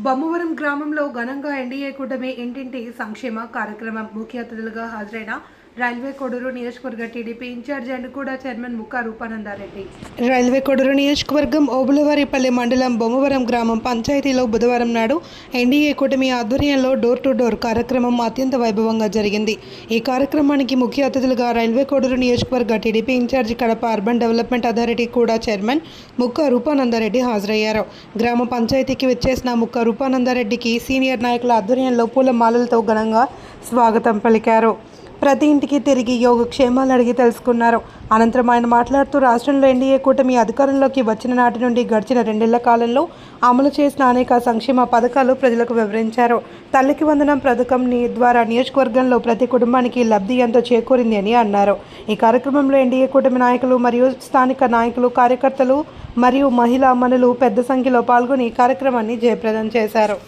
బొమ్మవరం గ్రామంలో ఘనంగా ఎన్డీఏ కూటమి ఇంటింటి సంక్షేమ కార్యక్రమం ముఖ్య అతిథులుగా హాజరైన రైల్వే కోడూరు నియోజకవర్గ టీడీపీ ఇన్ఛార్జ్ అండ్ కూడా చైర్మన్ ముక్కా రూపానందారెడ్డి. రైల్వే కోడూరు నియోజకవర్గం ఓబులవారిపల్లి మండలం బొమ్మవరం గ్రామం పంచాయతీలో బుధవారం నాడు ఎన్డీఏ కూటమి ఆధ్వర్యంలో డోర్ టు డోర్ కార్యక్రమం అత్యంత వైభవంగా జరిగింది. ఈ కార్యక్రమానికి ముఖ్య అతిథులుగా రైల్వే కోడూరు నియోజకవర్గ TDP in-charge Kadapa urban development authority కూడా చైర్మన్ ముక్కా రూపానందారెడ్డి హాజరయ్యారు. గ్రామ పంచాయతీకి వచ్చేసిన ముక్కా రూపానందారెడ్డికి సీనియర్ నాయకుల ఆధ్వర్యంలో పూలమాలలతో ఘనంగా స్వాగతం పలికారు. ప్రతి ఇంటికి తిరిగి యోగక్షేమాలు అడిగి తెలుసుకున్నారు. అనంతరం ఆయన మాట్లాడుతూ రాష్ట్రంలో ఎన్డీఏ కూటమి అధికారంలోకి వచ్చిన నాటి నుండి గడిచిన 2 ఏళ్ల కాలంలో అమలు చేసిన అనేక సంక్షేమ పథకాలు ప్రజలకు వివరించారు. తల్లికి వందనం పథకం ద్వారా నియోజకవర్గంలో ప్రతి కుటుంబానికి లబ్ధి ఎంతో చేకూరింది అని అన్నారు. ఈ కార్యక్రమంలో ఎన్డీఏ కూటమి నాయకులు మరియు స్థానిక నాయకులు, కార్యకర్తలు మరియు మహిళా మనులు పెద్ద సంఖ్యలో పాల్గొని ఈ కార్యక్రమాన్ని జయప్రదం చేశారు.